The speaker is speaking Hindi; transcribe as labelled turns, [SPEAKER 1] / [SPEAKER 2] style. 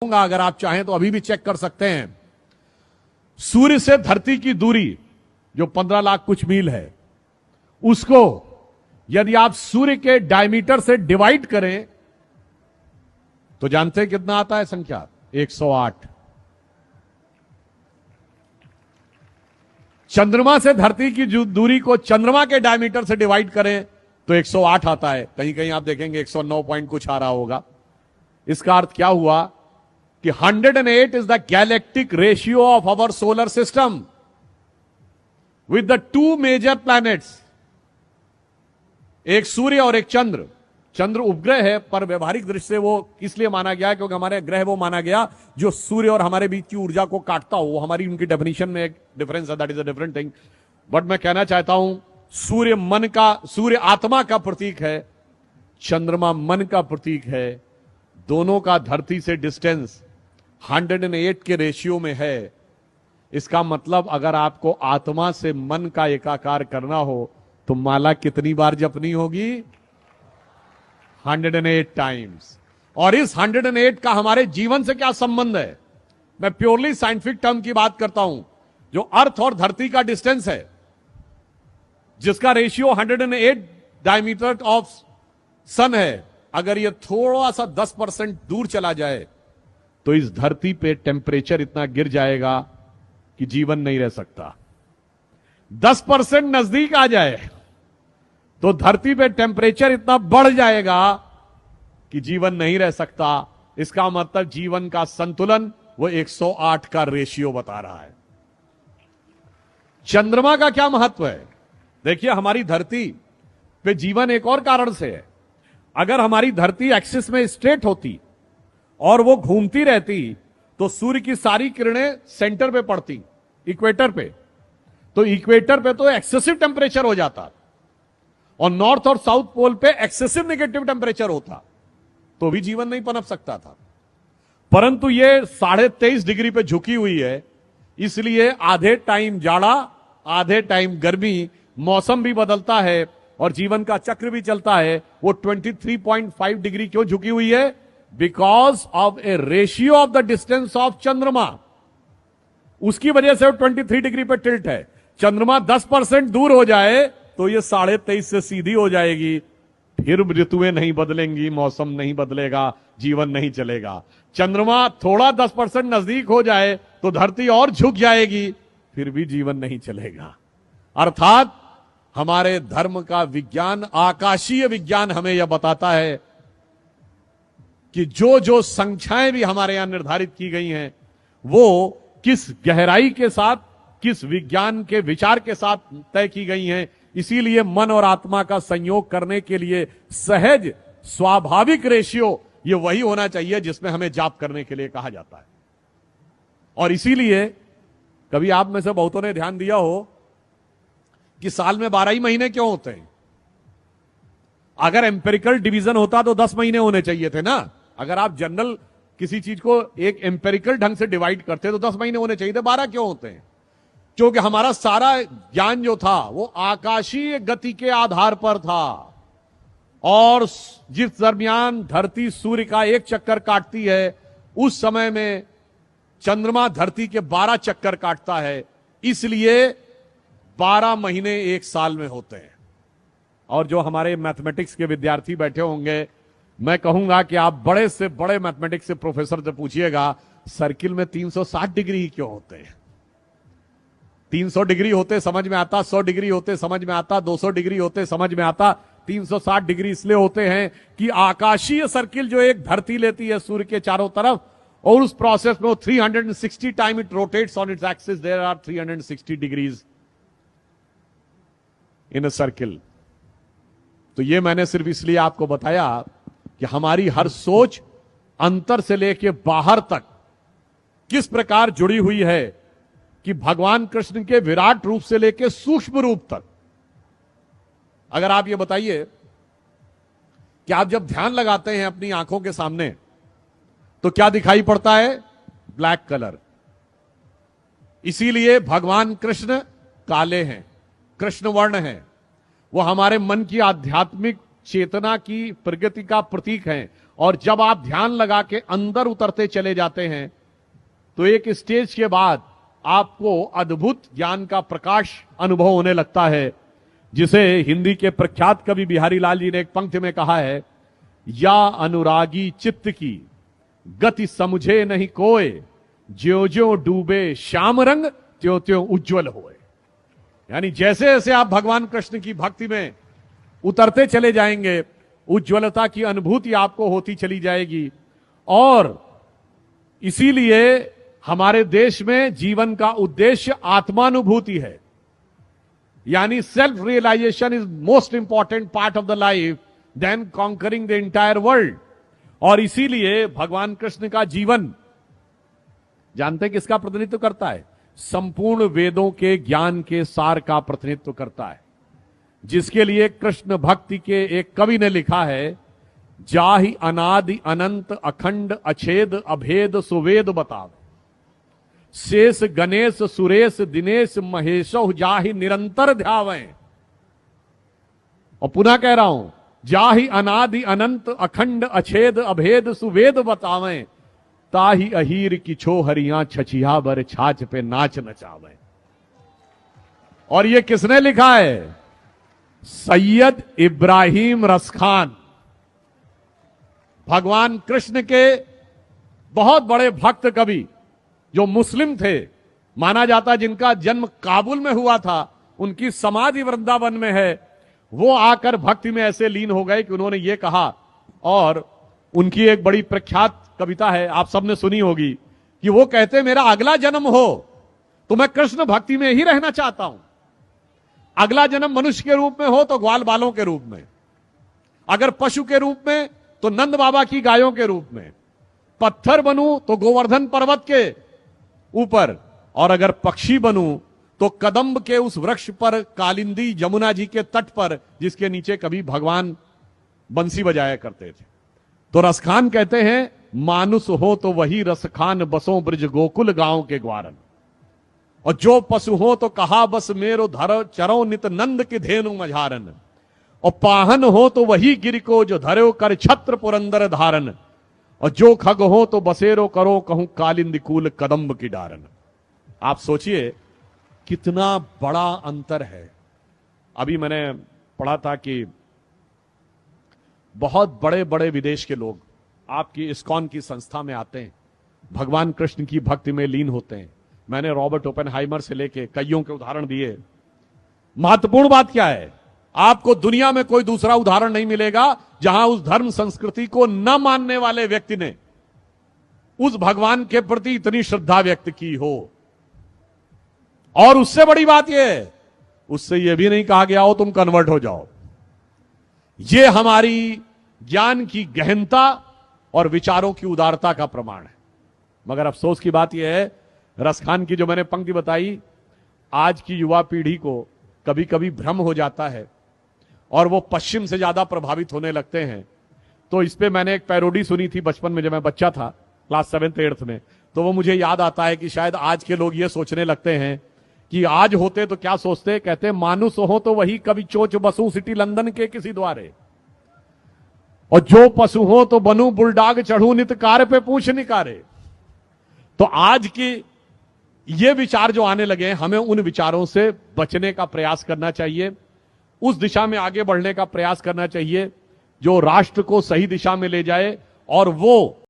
[SPEAKER 1] अगर आप चाहें तो अभी भी चेक कर सकते हैं। सूर्य से धरती की दूरी जो 15 लाख कुछ मील है, उसको यदि आप सूर्य के डायमीटर से डिवाइड करें तो जानते हैं कितना आता है संख्या? 108। चंद्रमा से धरती की दूरी को चंद्रमा के डायमीटर से डिवाइड करें तो 108 आता है। कहीं कहीं आप देखेंगे 109 पॉइंट कुछ आ रहा होगा। इसका अर्थ क्या हुआ कि 108 is the galactic ratio of our solar system with the two major planets, एक सूर्य और एक चंद्र। चंद्र उपग्रह है, पर व्यवहारिक दृष्टि से वो इसलिए माना गया क्योंकि हमारे ग्रह वो माना गया जो सूर्य और हमारे बीच की ऊर्जा को काटता हो। वो हमारी उनकी डेफिनेशन में एक डिफरेंस है, that is a different thing. But मैं कहना चाहता हूं, सूर्य आत्मा का प्रतीक है, चंद्रमा मन का प्रतीक है। दोनों का धरती से डिस्टेंस 108 के रेशियो में है। इसका मतलब अगर आपको आत्मा से मन का एकाकार करना हो तो माला कितनी बार जपनी होगी? 108 टाइम्स। और इस 108 का हमारे जीवन से क्या संबंध है? मैं प्योरली साइंटिफिक टर्म की बात करता हूं। जो अर्थ और धरती का डिस्टेंस है, जिसका रेशियो 108 डायमीटर ऑफ सन है, अगर यह थोड़ा सा 10% दूर चला जाए तो इस धरती पे टेम्परेचर इतना गिर जाएगा कि जीवन नहीं रह सकता। 10% नजदीक आ जाए तो धरती पे टेम्परेचर इतना बढ़ जाएगा कि जीवन नहीं रह सकता। इसका मतलब जीवन का संतुलन वो 108 का रेशियो बता रहा है। चंद्रमा का क्या महत्व है? देखिए, हमारी धरती पे जीवन एक और कारण से है। अगर हमारी धरती एक्सिस में स्ट्रेट होती और वो घूमती रहती तो सूर्य की सारी किरणें सेंटर पे पड़ती, इक्वेटर पे। तो इक्वेटर पे तो एक्सेसिव टेम्परेचर हो जाता और नॉर्थ और साउथ पोल पे एक्सेसिव नेगेटिव टेम्परेचर होता, तो भी जीवन नहीं पनप सकता था। परंतु ये 23.5 डिग्री पे झुकी हुई है, इसलिए आधे टाइम जाड़ा, आधे टाइम गर्मी, मौसम भी बदलता है और जीवन का चक्र भी चलता है। वो 23.5 डिग्री क्यों झुकी हुई है? Because of A ratio of the distance of चंद्रमा। उसकी वजह से वो 23 डिग्री पे टिल्ट है। चंद्रमा 10% दूर हो जाए तो ये 23.5 से सीधी हो जाएगी। फिर ऋतुएं नहीं बदलेंगी, मौसम नहीं बदलेगा, जीवन नहीं चलेगा। चंद्रमा थोड़ा 10% नजदीक हो जाए तो धरती और झुक जाएगी, फिर भी जीवन नहीं चलेगा। अर्थात हमारे धर्म का विज्ञान, आकाशीय विज्ञान हमें यह बताता है कि जो जो संख्याएं भी हमारे यहां निर्धारित की गई हैं, वो किस गहराई के साथ, किस विज्ञान के विचार के साथ तय की गई हैं। इसीलिए मन और आत्मा का संयोग करने के लिए सहज स्वाभाविक रेशियो ये वही होना चाहिए जिसमें हमें जाप करने के लिए कहा जाता है। और इसीलिए कभी आप में से बहुतों ने ध्यान दिया हो कि साल में 12 ही महीने क्यों होते हैं? अगर एम्पेरिकल डिवीजन होता तो 10 महीने होने चाहिए थे ना। अगर आप जनरल किसी चीज को एक एम्पेरिकल ढंग से डिवाइड करते तो 10 महीने होने चाहिए थे। 12 क्यों होते हैं? क्योंकि हमारा सारा ज्ञान जो था वो आकाशीय गति के आधार पर था। और जिस दरमियान धरती सूर्य का एक चक्कर काटती है, उस समय में चंद्रमा धरती के 12 चक्कर काटता है। इसलिए 12 महीने एक साल में होते हैं। और जो हमारे मैथमेटिक्स के विद्यार्थी बैठे होंगे, मैं कहूंगा कि आप बड़े से बड़े मैथमेटिक्स के प्रोफेसर से पूछिएगा, सर्किल में 360 डिग्री ही क्यों होते हैं? 300 डिग्री होते समझ में आता, 100 डिग्री होते समझ में आता, 200 डिग्री होते समझ में आता। 360 डिग्री इसलिए होते हैं कि आकाशीय सर्किल जो एक धरती लेती है सूर्य के चारों तरफ, और उस प्रोसेस में वो 360 time it rotates on its axis, there are 360 degrees in a circle. तो ये मैंने सिर्फ इसलिए आपको बताया कि हमारी हर सोच अंतर से लेके बाहर तक किस प्रकार जुड़ी हुई है कि भगवान कृष्ण के विराट रूप से लेके सूक्ष्म रूप तक। अगर आप ये बताइए कि आप जब ध्यान लगाते हैं अपनी आंखों के सामने तो क्या दिखाई पड़ता है? Black colour. इसीलिए भगवान कृष्ण काले हैं, कृष्ण वर्ण हैं। वो हमारे मन की आध्यात्मिक चेतना की प्रगति का प्रतीक हैं और जब आप ध्यान लगा के अंदर उतरते चले जाते हैं तो एक स्टेज के बाद आपको अद्भुत ज्ञान का प्रकाश अनुभव होने लगता है, जिसे हिंदी के प्रख्यात कवि बिहारी लाल जी ने एक पंक्ति में कहा है, या अनुरागी चित्त की गति समझे नहीं कोय, ज्यो ज्यो डूबे श्याम रंग त्यों त्यों उज्जवल होए। यानी जैसे जैसे आप भगवान कृष्ण की भक्ति में उतरते चले जाएंगे, उज्ज्वलता की अनुभूति आपको होती चली जाएगी। और इसीलिए हमारे देश में जीवन का उद्देश्य आत्मानुभूति है, यानी self realisation is most important part of the life then conquering the entire world. और इसीलिए भगवान कृष्ण का जीवन जानते हैं किसका प्रतिनिधित्व करता है? संपूर्ण वेदों के ज्ञान के सार का प्रतिनिधित्व करता है, जिसके लिए कृष्ण भक्ति के एक कवि ने लिखा है, जाहि अनादि अनंत अखंड अछेद अभेद सुवेद बतावे, शेष गणेश सुरेश दिनेश महेशो जाहि निरंतर ध्यावें। और पुनः कह रहा हूं, जाहि अनादि अनंत अखंड अछेद अभेद सुवेद बतावें, ताहि अहीर की छो हरियां छछिया बर छाछ पे नाच नचावें। और ये किसने लिखा है? सैयद इब्राहिम रसखान, भगवान कृष्ण के बहुत बड़े भक्त कवि, जो मुस्लिम थे, माना जाता जिनका जन्म काबुल में हुआ था, उनकी समाधि वृंदावन में है। वो आकर भक्ति में ऐसे लीन हो गए कि उन्होंने ये कहा, और उनकी एक बड़ी प्रख्यात कविता है, आप सबने सुनी होगी, कि वो कहते मेरा अगला जन्म हो तो मैं कृष्ण भक्ति में ही रहना चाहता हूं। अगला जन्म मनुष्य के रूप में हो तो ग्वाल बालों के रूप में, अगर पशु के रूप में तो नंद बाबा की गायों के रूप में, पत्थर बनूं तो गोवर्धन पर्वत के ऊपर, और अगर पक्षी बनूं तो कदम्ब के उस वृक्ष पर, कालिंदी यमुना जी के तट पर, जिसके नीचे कभी भगवान बंसी बजाया करते थे। तो रसखान कहते हैं, मानुष हो तो वही रसखान बसों ब्रज गोकुल गांव के ग्वारन, और जो पशु हो तो कहा बस मेरो धरो चरो नित नंद की धेनु मझारन, और पाहन हो तो वही गिर को जो धरो कर छत्र पुरंदर धारन, और जो खग हो तो बसेरो करो कहूं कालिंदी कूल कदम्ब की डारन। आप सोचिए कितना बड़ा अंतर है। अभी मैंने पढ़ा था कि बहुत बड़े बड़े विदेश के लोग आपकी इस्कॉन की संस्था में आते हैं, भगवान कृष्ण की भक्ति में लीन होते हैं। मैंने रॉबर्ट ओपेनहाइमर से लेके कईयों के उदाहरण दिए। महत्वपूर्ण बात क्या है? आपको दुनिया में कोई दूसरा उदाहरण नहीं मिलेगा जहां उस धर्म संस्कृति को न मानने वाले व्यक्ति ने उस भगवान के प्रति इतनी श्रद्धा व्यक्त की हो। और उससे बड़ी बात यह है, उससे यह भी नहीं कहा गया हो तुम कन्वर्ट हो जाओ। यह हमारी ज्ञान की गहनता और विचारों की उदारता का प्रमाण है। मगर अफसोस की बात यह है, रसखान की जो मैंने पंक्ति बताई, आज की युवा पीढ़ी को कभी कभी भ्रम हो जाता है और वो पश्चिम से ज्यादा प्रभावित होने लगते हैं। तो इस पे मैंने एक पैरोडी सुनी थी बचपन में, जब मैं बच्चा था, क्लास 7th 8th में। तो वो मुझे याद आता है कि शायद आज के लोग ये सोचने लगते हैं कि आज होते तो क्या सोचते, कहते मानुष हो तो वही कभी चोच बसू सिटी लंदन के किसी द्वारे, और जो पशु हो तो बनू बुलडॉग चढ़ू नित कार पे पूछ निकारे। तो आज की ये विचार जो आने लगे हैं, हमें उन विचारों से बचने का प्रयास करना चाहिए, उस दिशा में आगे बढ़ने का प्रयास करना चाहिए जो राष्ट्र को सही दिशा में ले जाए। और वो